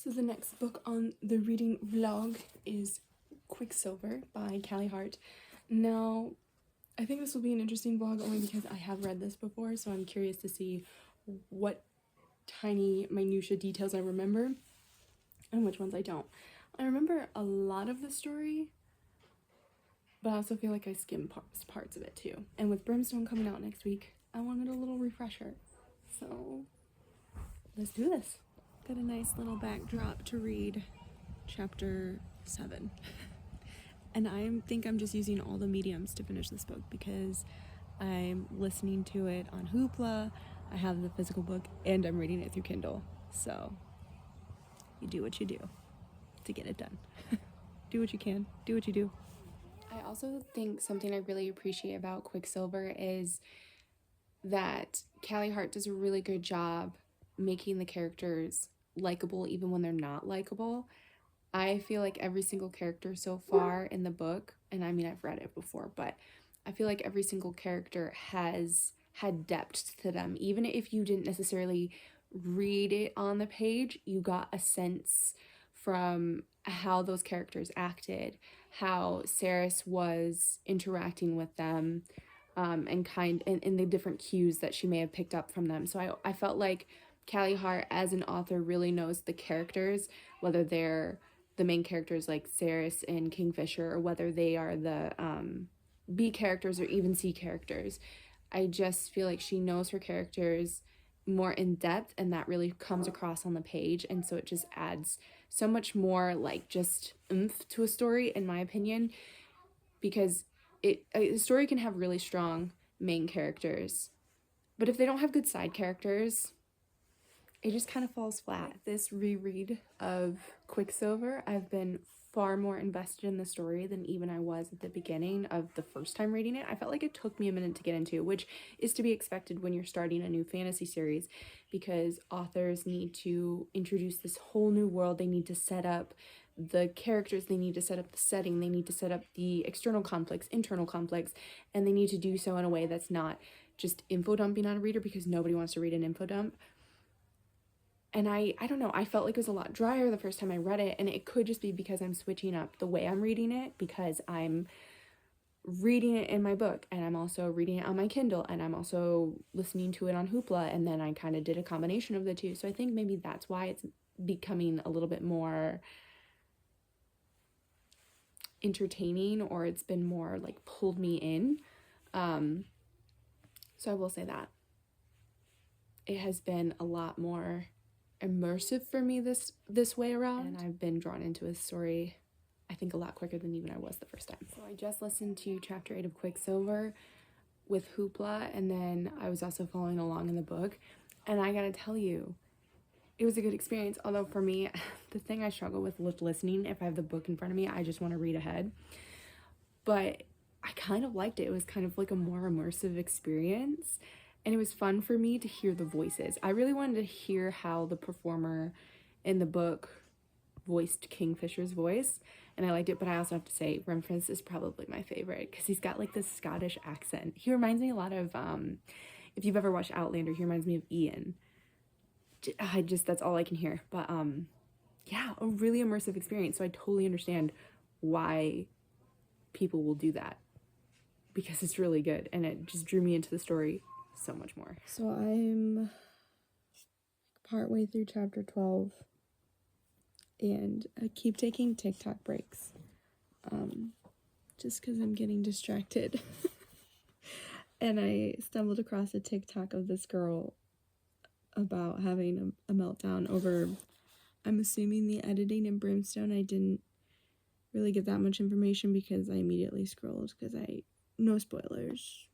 So the next book on the reading vlog is Quicksilver by Callie Hart. Now, I think this will be an interesting vlog only because I have read this before, so I'm curious to see what tiny minutiae details I remember and which ones I don't. I remember a lot of the story, but I also feel like I skimmed parts of it too. And with Brimstone coming out next week, I wanted a little refresher. So let's do this. Got a nice little backdrop to read chapter 7. And I think I'm just using all the mediums to finish this book because I'm listening to it on Hoopla, I have the physical book, and I'm reading it through Kindle. So you do what you do to get it done. Do what you can, do what you do. I also think something I really appreciate about Quicksilver is that Callie Hart does a really good job making the characters likable even when they're not likable. I feel like every single character so far in the book, and I mean I've read it before, but I feel like every single character has had depth to them. Even if you didn't necessarily read it on the page, you got a sense from how those characters acted, how Saris was interacting with them, and the different cues that she may have picked up from them. So I felt like Callie Hart as an author really knows the characters, whether they're the main characters like Saris and Kingfisher, or whether they are the B characters or even C characters. I just feel like she knows her characters more in depth, and that really comes across on the page, and so it just adds so much more like just oomph to a story, in my opinion, because a story can have really strong main characters, but if they don't have good side characters, it just kind of falls flat. This reread of Quicksilver, I've been far more invested in the story than even I was at the beginning of the first time reading it. I felt like it took me a minute to get into, which is to be expected when you're starting a new fantasy series, because authors need to introduce this whole new world. They need to set up the characters, they need to set up the setting, they need to set up the external conflicts, internal conflicts, and they need to do so in a way that's not just info dumping on a reader, because nobody wants to read an info dump. And I don't know, I felt like it was a lot drier the first time I read it, and it could just be because I'm switching up the way I'm reading it, because I'm reading it in my book, and I'm also reading it on my Kindle, and I'm also listening to it on Hoopla, and then I kind of did a combination of the two. So I think maybe that's why it's becoming a little bit more entertaining, or it's been more like pulled me in. So I will say that it has been a lot more immersive for me this way around, and I've been drawn into a story I think a lot quicker than even I was the first time. So I just listened to chapter 8 of Quicksilver with Hoopla, and then I was also following along in the book, and I gotta tell you, it was a good experience. Although for me, the thing I struggle with listening, if I have the book in front of me, I just want to read ahead, but I kind of liked it. It was kind of like a more immersive experience, and it was fun for me to hear the voices. I really wanted to hear how the performer in the book voiced Kingfisher's voice, and I liked it. But I also have to say Renfrew is probably my favorite because he's got like this Scottish accent. He reminds me a lot of if you've ever watched Outlander, he reminds me of Ian. That's all I can hear. But yeah, a really immersive experience. So I totally understand why people will do that, because it's really good, and it just drew me into the story so much more. So I'm partway through chapter 12, and I keep taking TikTok breaks, just because I'm getting distracted. And I stumbled across a TikTok of this girl about having a meltdown over, I'm assuming, the editing in Brimstone. I didn't really get that much information because I immediately scrolled, because no spoilers,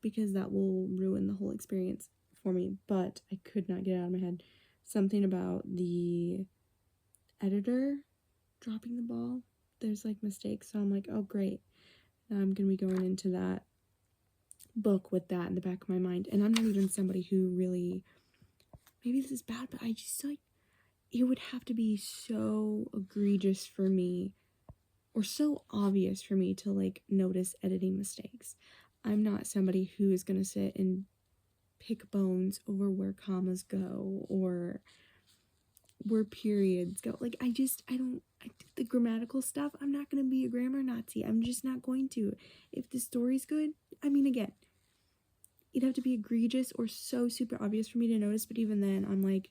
because that will ruin the whole experience for me. But I could not get it out of my head. Something about the editor dropping the ball. There's like mistakes, so I'm like, oh great, now I'm gonna be going into that book with that in the back of my mind. And I'm not even somebody who really, maybe this is bad, but I just like, it would have to be so egregious for me, or so obvious for me, to like notice editing mistakes. I'm not somebody who is gonna sit and pick bones over where commas go, or where periods go. Like, the grammatical stuff, I'm not going to be a grammar Nazi. I'm just not going to. If the story's good, I mean, again, it'd have to be egregious or so super obvious for me to notice, but even then, I'm like,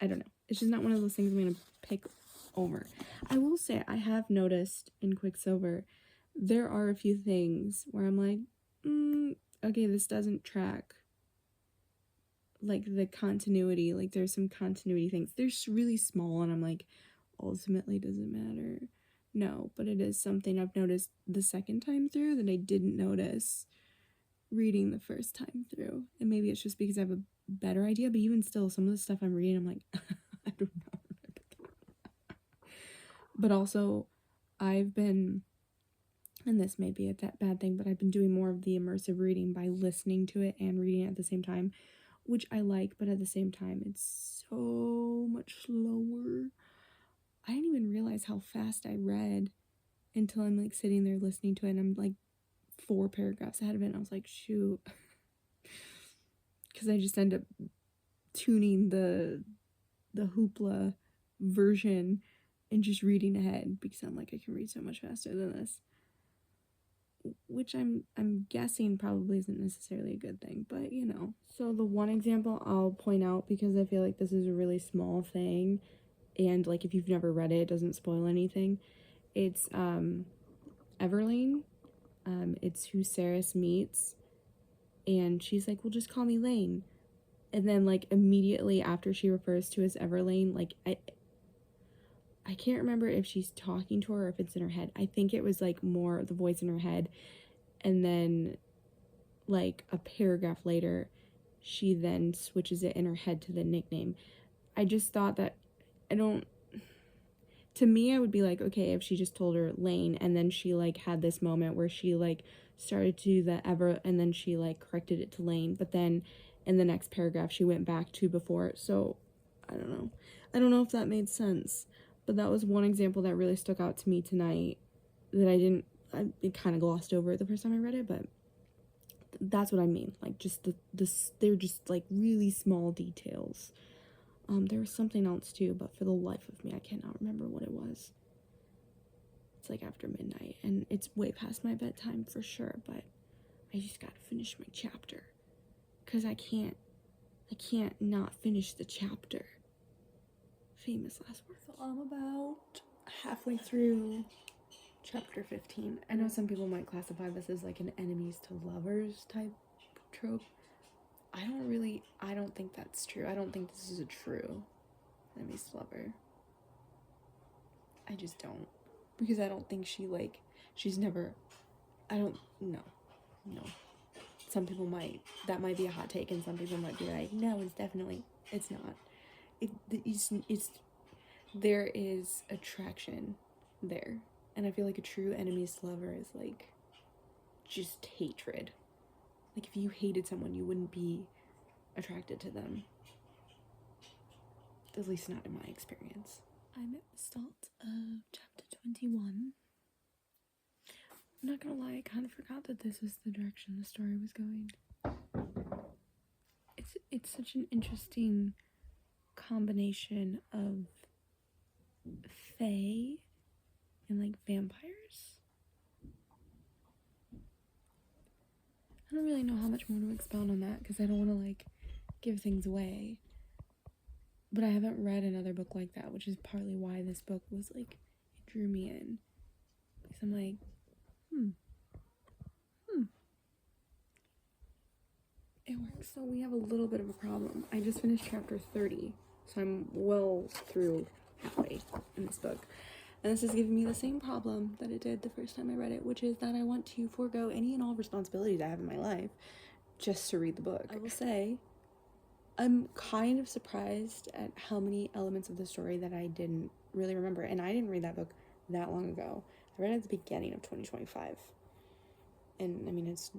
I don't know. It's just not one of those things I'm going to pick over. I will say, I have noticed in Quicksilver, there are a few things where I'm like, okay, this doesn't track, like, the continuity. Like, there's some continuity things. They're really small, and I'm like, ultimately, does it matter? No, but it is something I've noticed the second time through that I didn't notice reading the first time through. And maybe it's just because I have a better idea, but even still, some of the stuff I'm reading, I'm like, I don't know. But also, I've been, and this may be a bad thing, but I've been doing more of the immersive reading by listening to it and reading it at the same time, which I like, but at the same time, it's so much slower. I didn't even realize how fast I read until I'm, like, sitting there listening to it, and I'm, like, 4 paragraphs ahead of it, and I was like, shoot. Because I just end up tuning the hoopla version and just reading ahead, because I'm like, I can read so much faster than this. Which I'm guessing probably isn't necessarily a good thing, but you know. So the one example I'll point out, because I feel like this is a really small thing, and like if you've never read it, it doesn't spoil anything. It's Everlane. It's who Saris meets, and she's like, well, just call me Lane. And then, like, immediately after she refers to as Everlane, like, I can't remember if she's talking to her or if it's in her head. I think it was, like, more the voice in her head. And then, like, a paragraph later, she then switches it in her head to the nickname. I just thought that, to me, I would be like, okay, if she just told her Lane, and then she, like, had this moment where she, like, started to do the Ever, and then she, like, corrected it to Lane, but then in the next paragraph, she went back to before, so, I don't know. I don't know if that made sense, but that was one example that really stuck out to me tonight, that it kind of glossed over the first time I read it, but that's what I mean, like, just they're just, like, really small details. There was something else too, but for the life of me, I cannot remember what it was. It's like after midnight, and it's way past my bedtime for sure, but I just gotta finish my chapter. Because I can't not finish the chapter. Famous last words. So I'm about halfway through chapter 15. I know some people might classify this as like an enemies to lovers type trope. I don't think that's true. I don't think this is a true enemies to lover. I just don't. Because I don't think she's never, no. Some people that might be a hot take, and some people might be like, no, it's not. There is attraction there. And I feel like a true enemies to lover is like, just hatred. Like, if you hated someone, you wouldn't be attracted to them. At least not in my experience. I'm at the start of chapter 21. I'm not gonna lie, I kind of forgot that this was the direction the story was going. It's such an interesting combination of fae and like vampires. I don't really know how much more to expound on that because I don't want to like give things away. But I haven't read another book like that, which is partly why this book was like, it drew me in. Because I'm like, It works. So we have a little bit of a problem. I just finished chapter 30, so I'm well through halfway in this book. And this is giving me the same problem that it did the first time I read it, which is that I want to forego any and all responsibilities I have in my life just to read the book. I will say, I'm kind of surprised at how many elements of the story that I didn't really remember. And I didn't read that book that long ago. I read it at the beginning of 2025. And I mean, it's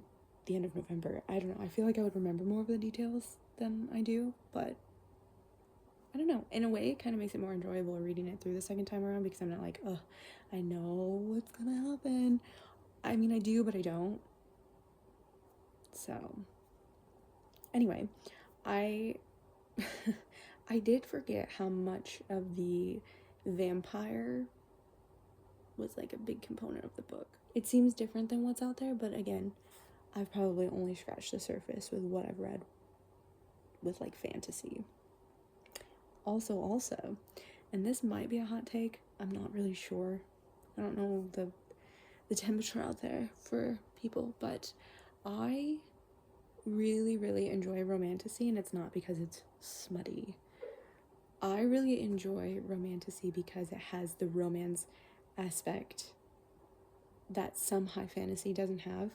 the end of November. I don't know. I feel like I would remember more of the details than I do, but I don't know. In a way, it kind of makes it more enjoyable reading it through the second time around because I'm not like, oh, I know what's gonna happen. I mean, I do, but I don't. So, anyway, I I did forget how much of the vampire was like a big component of the book. It seems different than what's out there, but again, I've probably only scratched the surface with what I've read with like fantasy. Also, and this might be a hot take, I'm not really sure. I don't know the temperature out there for people, but I really, really enjoy romantasy, and it's not because it's smutty. I really enjoy romantasy because it has the romance aspect that some high fantasy doesn't have.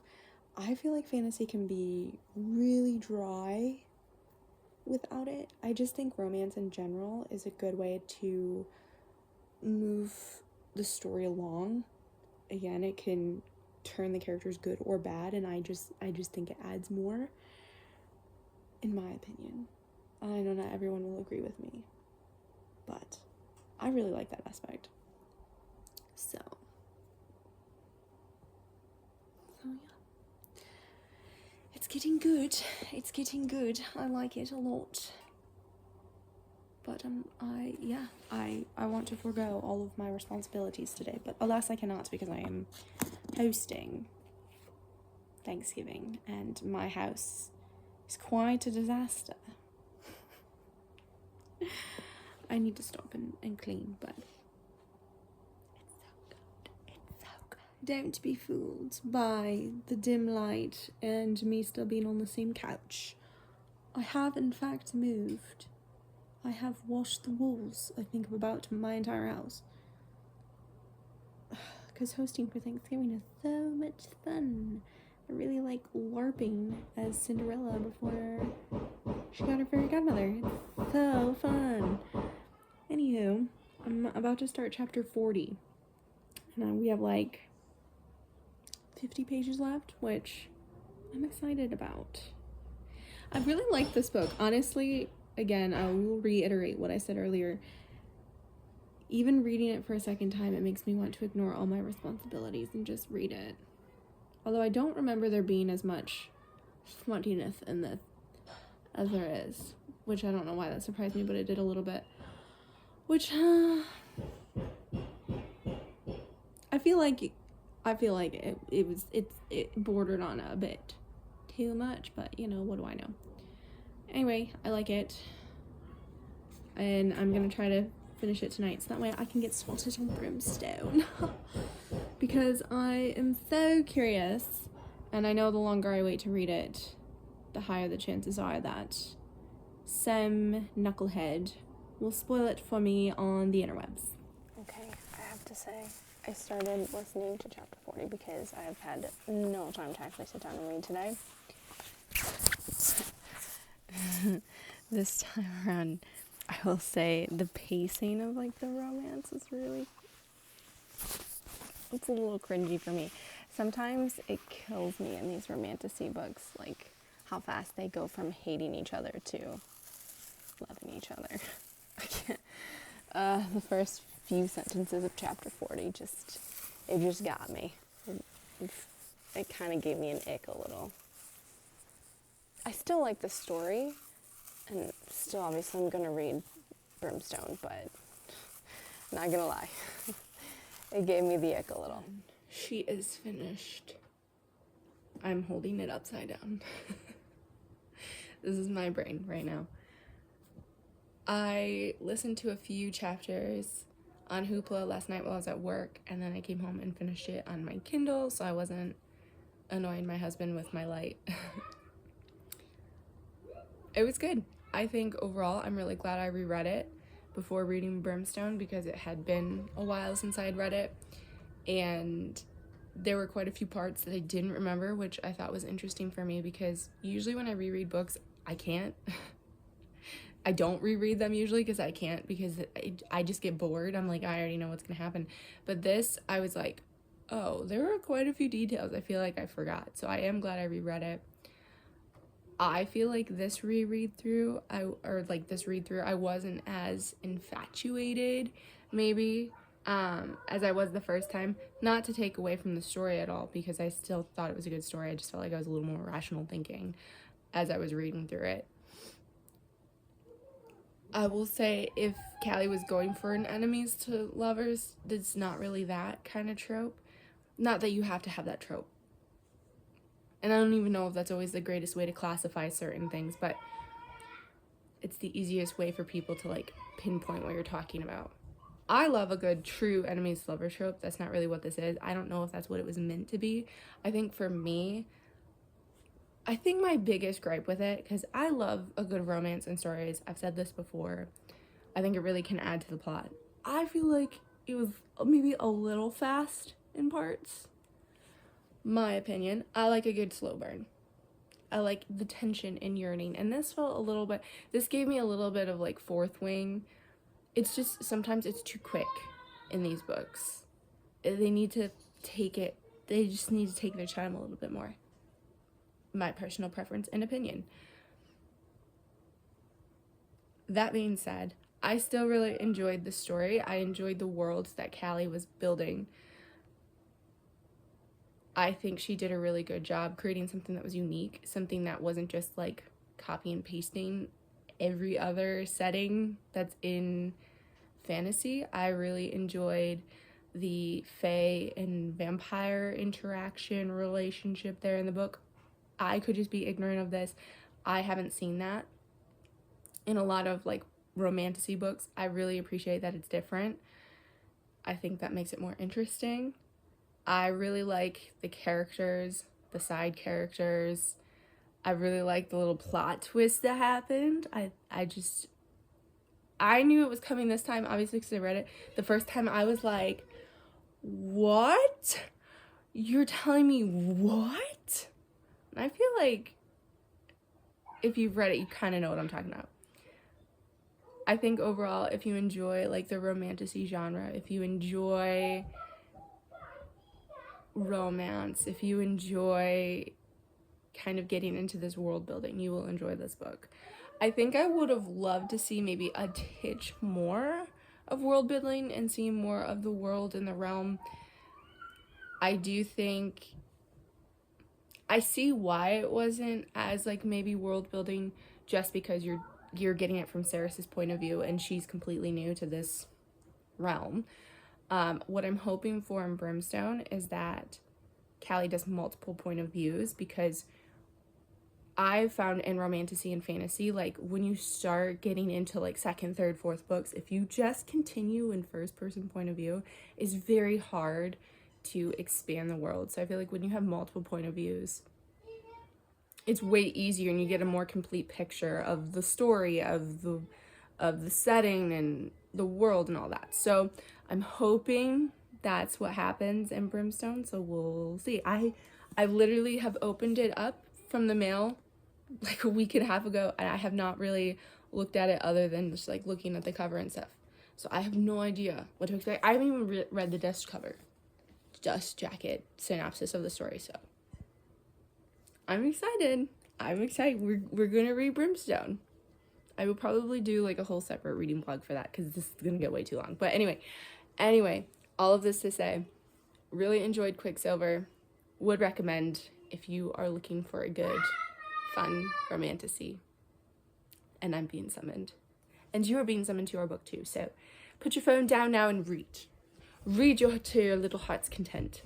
I feel like fantasy can be really dry without it. I just think romance in general is a good way to move the story along. Again, it can turn the characters good or bad, and I just think it adds more, in my opinion. I know not everyone will agree with me, but I really like that aspect. So yeah. It's getting good. It's getting good. I like it a lot. But I want to forego all of my responsibilities today, but alas I cannot, because I am hosting Thanksgiving and my house is quite a disaster. I need to stop and clean, but it's so good. It's so good. Don't be fooled by the dim light and me still being on the same couch. I have in fact moved. I have washed the walls, I think, of about my entire house. Because hosting for Thanksgiving is so much fun. I really like LARPing as Cinderella before she got her fairy godmother. It's so fun. Anywho, I'm about to start chapter 40. And we have like 50 pages left, which I'm excited about. I really like this book. Honestly, again, I will reiterate what I said earlier. Even reading it for a second time, it makes me want to ignore all my responsibilities and just read it. Although I don't remember there being as much smuttiness in this as there is, which I don't know why that surprised me, but it did a little bit. Which I feel like it bordered on a bit too much, but you know, what do I know? Anyway, I like it, and I'm gonna try to finish it tonight so that way I can get swatted on Brimstone. Because I am so curious, and I know the longer I wait to read it, the higher the chances are that some knucklehead will spoil it for me on the interwebs. Okay, I have to say, I started listening to chapter 40 because I have had no time to actually sit down and read today. This time around, I will say the pacing of like the romance is really, it's a little cringy for me. Sometimes it kills me in these romantasy books, like how fast they go from hating each other to loving each other. I can't. The first few sentences of chapter 40 just got me. It kind of gave me an ick a little. I still like the story, and still obviously I'm gonna read Brimstone, but not gonna lie, it gave me the ick a little. She is finished. I'm holding it upside down. This is my brain right now. I listened to a few chapters on Hoopla last night while I was at work, and then I came home and finished it on my Kindle, so I wasn't annoying my husband with my light. It was good. I think overall I'm really glad I reread it before reading Brimstone, because it had been a while since I had read it, and there were quite a few parts that I didn't remember, which I thought was interesting for me, because usually when I reread books, I can't. I don't reread them usually because I can't, because I just get bored. I'm like, I already know what's gonna happen. But this, I was like, oh, there were quite a few details I feel like I forgot. So I am glad I reread it. I feel like this read through, I wasn't as infatuated, maybe, as I was the first time. Not to take away from the story at all, because I still thought it was a good story. I just felt like I was a little more rational thinking as I was reading through it. I will say if Callie was going for an enemies to lovers, it's not really that kind of trope. Not that you have to have that trope. And I don't even know if that's always the greatest way to classify certain things, but it's the easiest way for people to like pinpoint what you're talking about. I love a good true enemies to lover trope. That's not really what this is. I don't know if that's what it was meant to be. I think for me, I think my biggest gripe with it, because I love a good romance in stories, I've said this before, I think it really can add to the plot. I feel like it was maybe a little fast in parts. My opinion. I like a good slow burn. I like the tension and yearning, and this felt a little bit, this gave me a little bit of like Fourth Wing. It's just, sometimes it's too quick in these books. They need to take it, they just need to take their time a little bit more. My personal preference and opinion. That being said, I still really enjoyed the story. I enjoyed the worlds that Callie was building. I think she did a really good job creating something that was unique, something that wasn't just like copy and pasting every other setting that's in fantasy. I really enjoyed the fae and vampire interaction relationship there in the book. I could just be ignorant of this. I haven't seen that in a lot of like romantasy books. I really appreciate that it's different. I think that makes it more interesting. I really like the characters, the side characters. I really like the little plot twist that happened. I knew it was coming this time, obviously, because I read it. The first time I was like, what? You're telling me what? And I feel like if you've read it, you kind of know what I'm talking about. I think overall, if you enjoy like the romantasy genre, if you enjoy romance, if you enjoy kind of getting into this world building, you will enjoy this book. I think I would have loved to see maybe a titch more of world building and see more of the world and the realm. I do think I see why it wasn't as like maybe world building, just because you're getting it from Ceres's point of view and she's completely new to this realm. What I'm hoping for in Brimstone is that Callie does multiple point of views, because I found in romantasy and fantasy, like when you start getting into like second, third, fourth books, if you just continue in first person point of view, it's very hard to expand the world. So I feel like when you have multiple point of views, it's way easier and you get a more complete picture of the story, of the setting and the world and all that. So I'm hoping that's what happens in Brimstone. So we'll see. I literally have opened it up from the mail like a week and a half ago, and I have not really looked at it other than just like looking at the cover and stuff. So I have no idea what to expect. I haven't even read the dust cover, dust jacket synopsis of the story. So I'm excited. We're gonna read Brimstone. I will probably do like a whole separate reading blog for that, because this is gonna get way too long. But anyway, all of this to say, really enjoyed Quicksilver. Would recommend if you are looking for a good, fun romantasy. And I'm being summoned. And you are being summoned to our book too. So put your phone down now and read. Read to your little heart's content.